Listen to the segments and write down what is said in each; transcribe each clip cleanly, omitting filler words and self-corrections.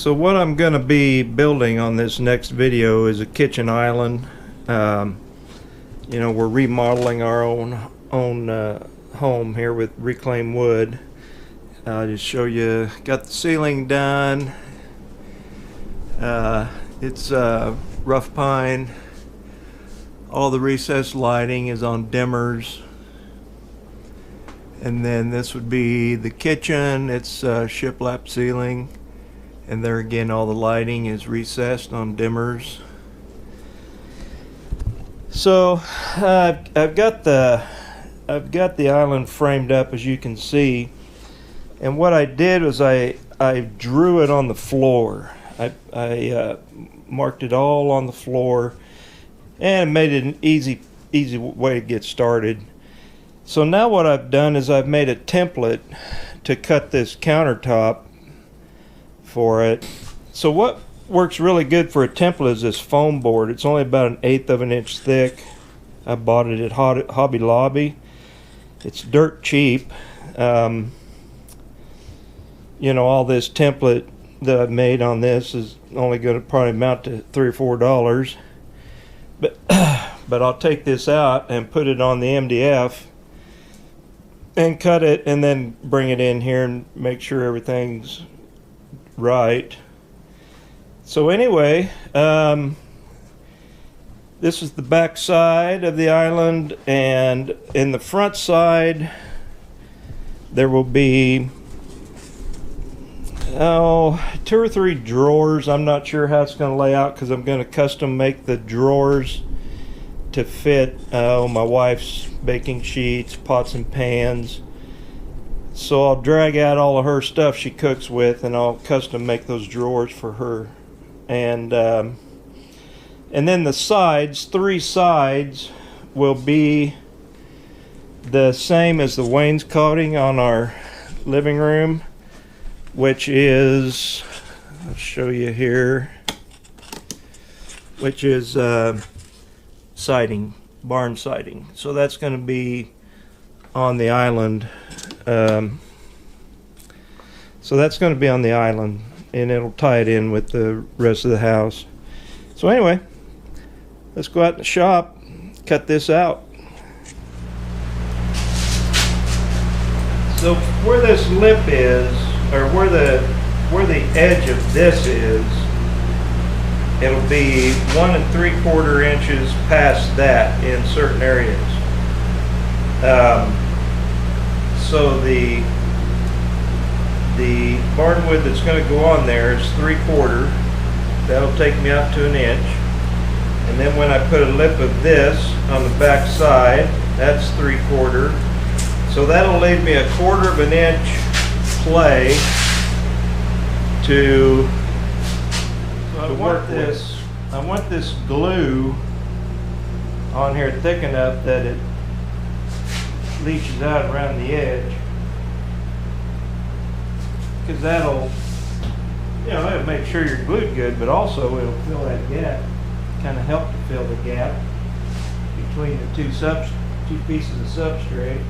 So what I'm going to be building on this next video is a kitchen island. You know, we're remodeling our own home here with reclaimed wood. I'll just show you. Got the ceiling done. It's rough pine. All the recessed lighting is on dimmers. And then this would be the kitchen. It's shiplap ceiling. And there again, all the lighting is recessed on dimmers. So I've got the island framed up, as you can see. And what I did was I drew it on the floor. I marked it all on the floor and made it an easy way to get started. So now what I've done is I've made a template to cut this countertop for it. So what works really good for a template is this foam board. It's only about 1/8 of an inch thick. I bought it at Hobby Lobby. It's dirt cheap. You know, all this template that I've made on this is only going to probably amount to $3 or $4. But I'll take this out and put it on the MDF and cut it, and then bring it in here and make sure everything's right. So anyway, this is the back side of the island, and in the front side there will be 2 or 3 drawers. I'm not sure how it's going to lay out because I'm going to custom make the drawers to fit my wife's baking sheets, pots and pans. So I'll drag out all of her stuff she cooks with, and I'll custom make those drawers for her. And then the sides, 3 sides, will be the same as the wainscoting on our living room, which is, I'll show you here, which is siding, barn siding. So that's going to be on the island. So that's going to be on the island, and it'll tie it in with the rest of the house. So anyway, let's go out in the shop, cut this out. So where this lip is, or where the edge of this is, it'll be 1 3/4 inches past that in certain areas. So the barnwood that's going to go on there is 3/4. That'll take me out to 1 inch. And then when I put a lip of this on the back side, that's 3/4. So that'll leave me 1/4 of an inch play to work this. I want this glue on here thick enough that it leaches out around the edge, because that'll, you know, it'll make sure you're glued good, but also it'll fill that gap, kind of help to fill the gap between the two pieces of substrate.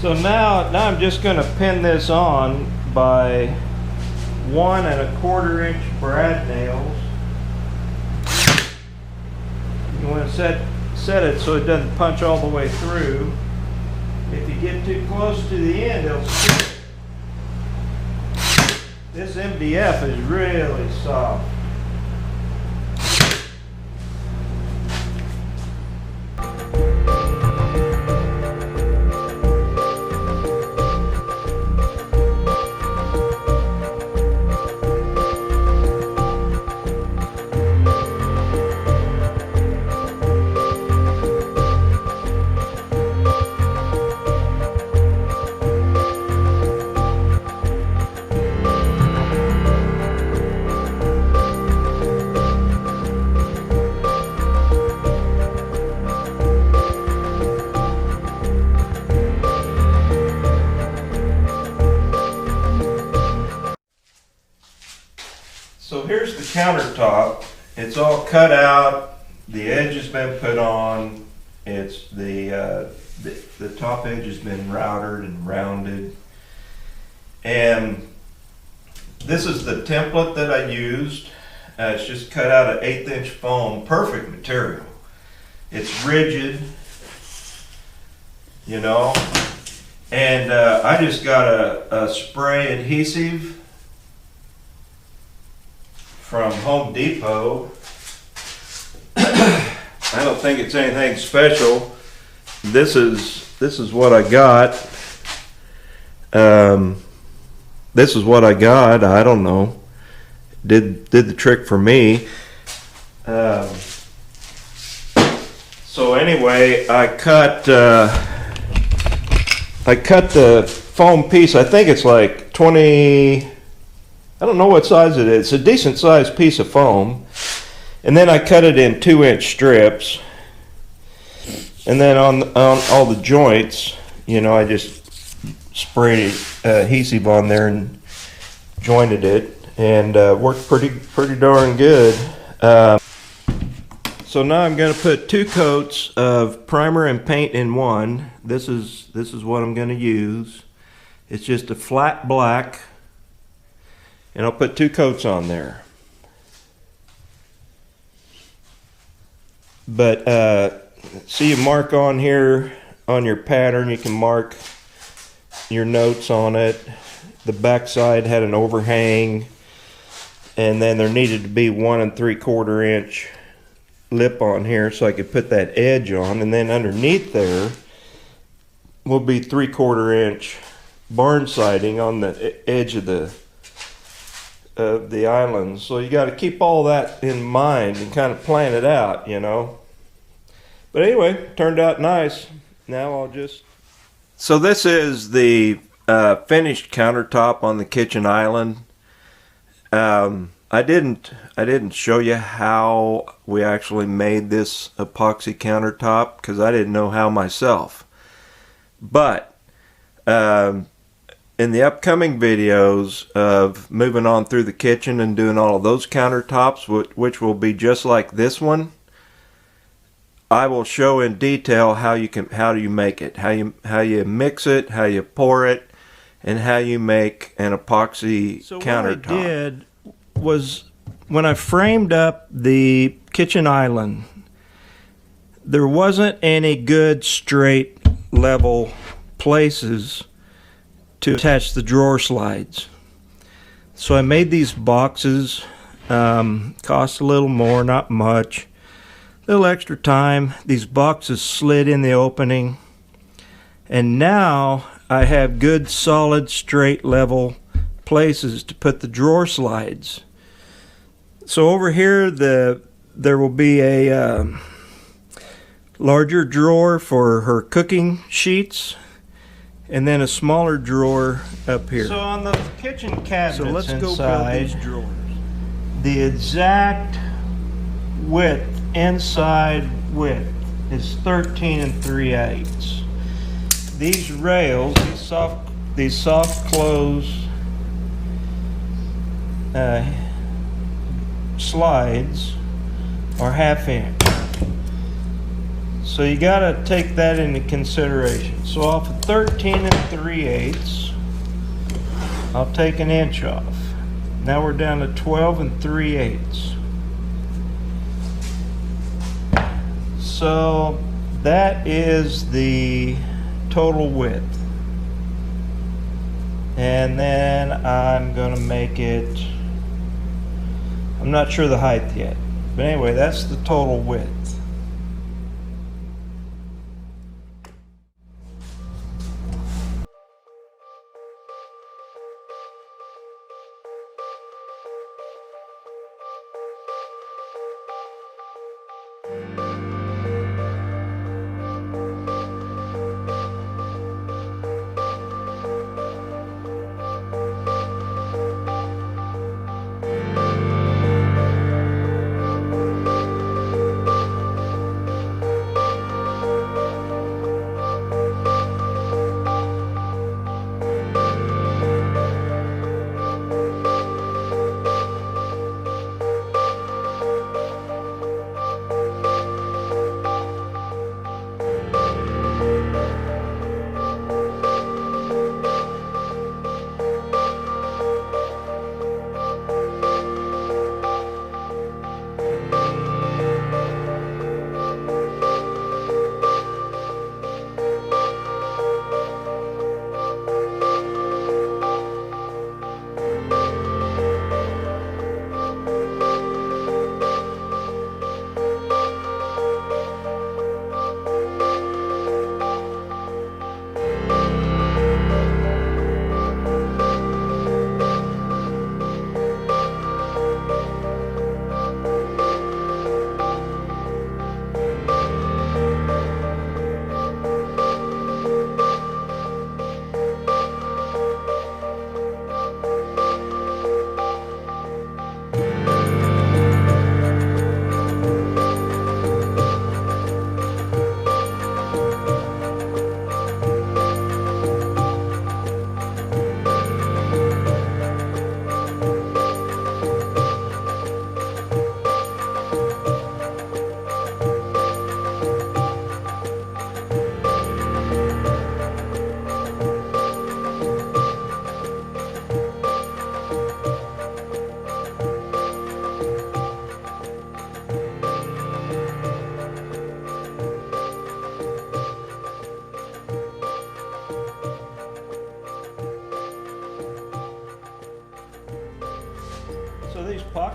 So now I'm just going to pin this on by 1 1/4 inch brad nails. You want to set it so it doesn't punch all the way through. If you get too close to the end, it'll stick. This MDF is really soft. countertop. It's all cut out. The edge has been put on. It's the top edge has been routed and rounded. And this is the template that I used. It's just cut out of 1/8 inch foam, perfect material. It's rigid, you know. And I just got a spray adhesive from Home Depot. I don't think it's anything special. This is what I got. This is what I got. I don't know. Did the trick for me. So anyway, I cut the foam piece. I think it's like 20. I don't know what size it is. It's a decent sized piece of foam. And then I cut it in 2-inch strips. And then on all the joints, you know, I just sprayed adhesive on there and jointed it, and worked pretty darn good. So now I'm going to put 2 coats of primer and paint in one. This is what I'm going to use. It's just a flat black, and I'll put 2 coats on there. But see, you mark on here on your pattern. You can mark your notes on it. The back side had an overhang, and then there needed to be 1 3/4 inch lip on here so I could put that edge on, and then underneath there will be 3/4 inch barn siding on the edge of the island. So you got to keep all that in mind and kind of plan it out, you know. But anyway, turned out nice. Now I'll just... So this is the finished countertop on the kitchen island. I didn't show you how we actually made this epoxy countertop because I didn't know how myself. But in the upcoming videos of moving on through the kitchen and doing all of those countertops, which will be just like this one, I will show in detail how you make it, how you mix it, how you pour it, and how you make an epoxy countertop. What I did was, when I framed up the kitchen island, there wasn't any good straight level places to attach the drawer slides. So I made these boxes. Cost a little more, not much. A little extra time. These boxes slid in the opening, and now I have good solid straight level places to put the drawer slides. So over here there will be a larger drawer for her cooking sheets, and then a smaller drawer up here. So on the kitchen cabinets, so let's go build these drawers. The exact width, inside width, is 13 3/8. These rails, these soft close slides are 1/2 inch. So you got to take that into consideration. So off of 13 3/8, I'll take 1 inch off. Now we're down to 12 3/8. So that is the total width. And then I'm going to make it, I'm not sure the height yet. But anyway, that's the total width.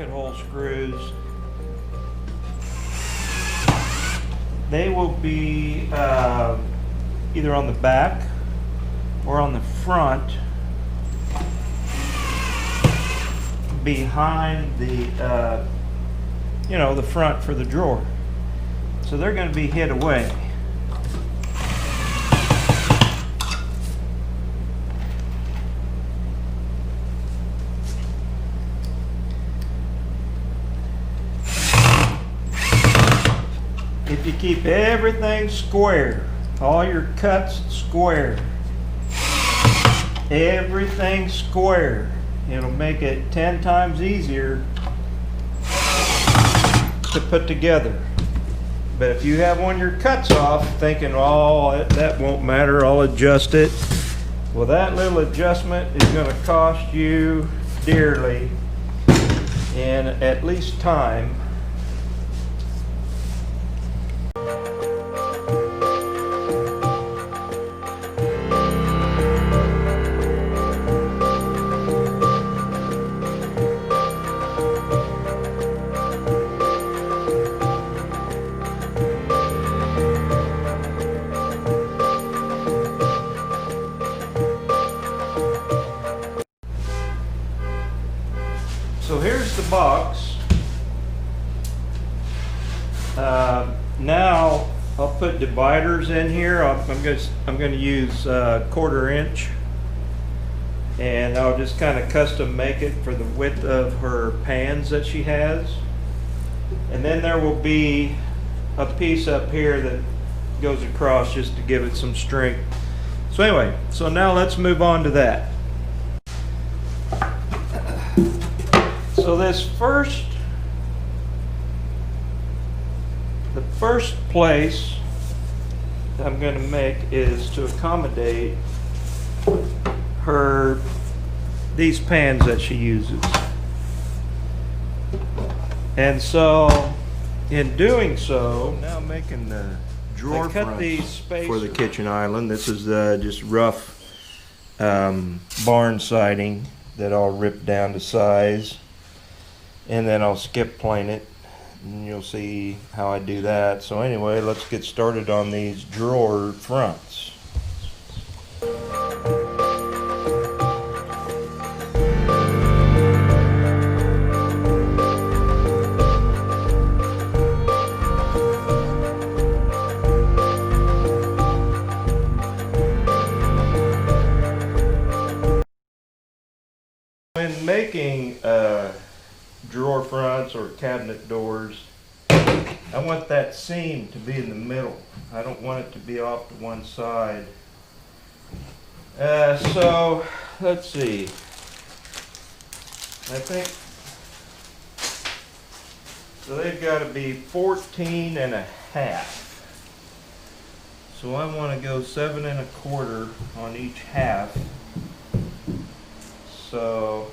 pocket hole screws. They will be either on the back or on the front behind the the front for the drawer. So they're going to be hid away. If you keep everything square, all your cuts square, everything square, it'll make it 10 times easier to put together. But if you have one of your cuts off thinking, oh, that won't matter, I'll adjust it. Well, that little adjustment is going to cost you dearly in at least time. So here's the box. Now I'll put dividers in here. I'm going to use 1/4 inch, and I'll just kind of custom make it for the width of her pans that she has. And then there will be a piece up here that goes across just to give it some strength. So anyway, so now let's move on to that. So this the first place I'm going to make is to accommodate these pans that she uses. And so in doing so, now making the drawer fronts for the kitchen island. This is just rough barn siding that I'll rip down to size, and then I'll skip plane it, and you'll see how I do that. So anyway, let's get started on these drawer fronts. When making drawer fronts or cabinet doors, I want that seam to be in the middle. I don't want it to be off to one side. So let's see. I think so. They've got to be 14.5. So I want to go 7 1/4 on each half. So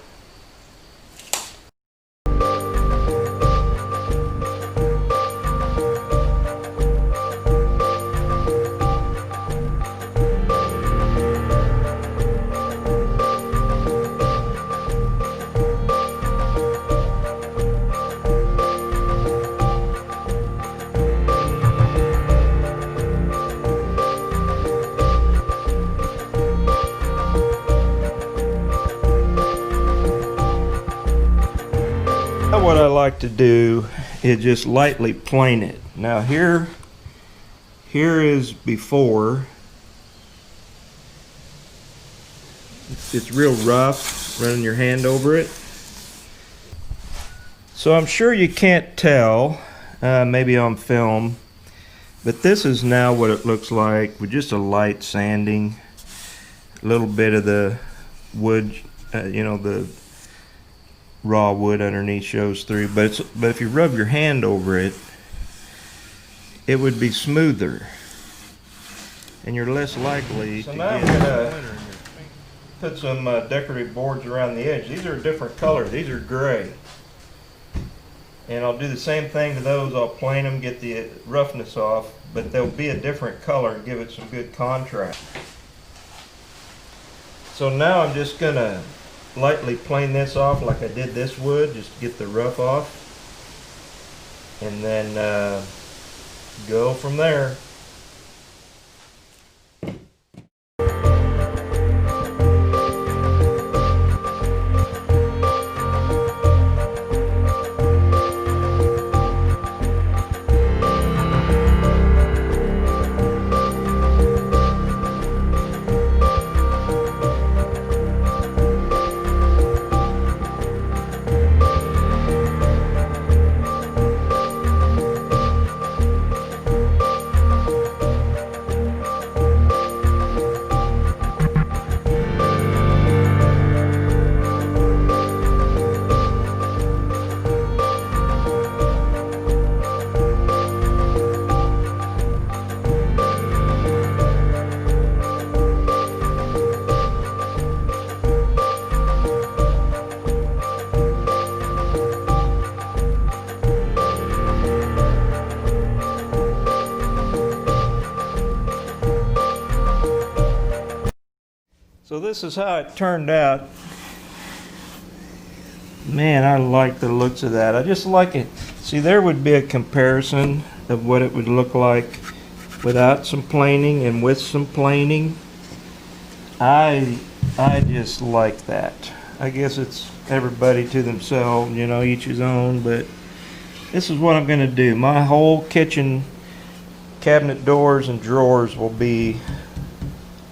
what I like to do is just lightly plane it. Now here is before. It's real rough, running your hand over it. So I'm sure you can't tell, maybe on film, but this is now what it looks like with just a light sanding. A little bit of the wood, the raw wood underneath shows through, but if you rub your hand over it, it would be smoother, and you're less likely to get. I'm gonna put some decorative boards around the edge. These are a different color. These are gray, and I'll do the same thing to those. I'll plane them, get the roughness off, but they'll be a different color and give it some good contrast. So now I'm just gonna lightly plane this off like I did this wood, just to get the rough off, and then go from there. So this is how it turned out. Man, I like the looks of that. I just like it. See, there would be a comparison of what it would look like without some planing and with some planing. I just like that. I guess it's everybody to themselves, you know, each his own, but this is what I'm going to do. My whole kitchen cabinet doors and drawers will be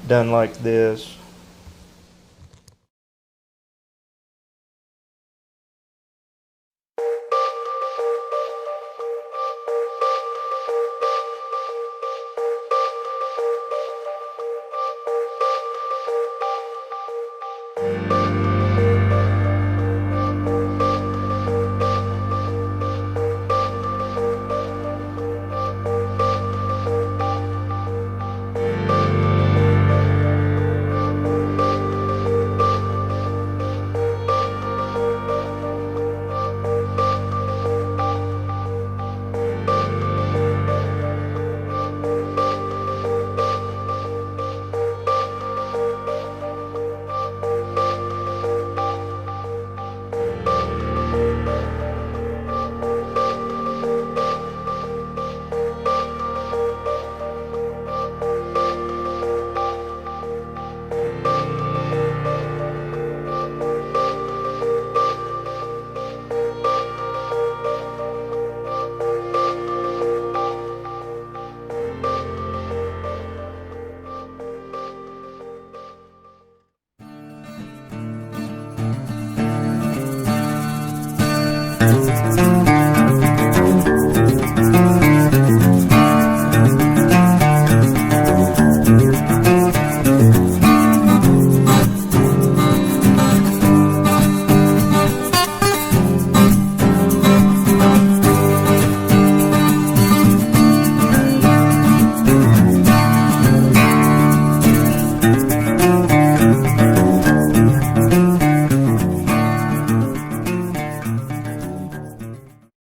done like this.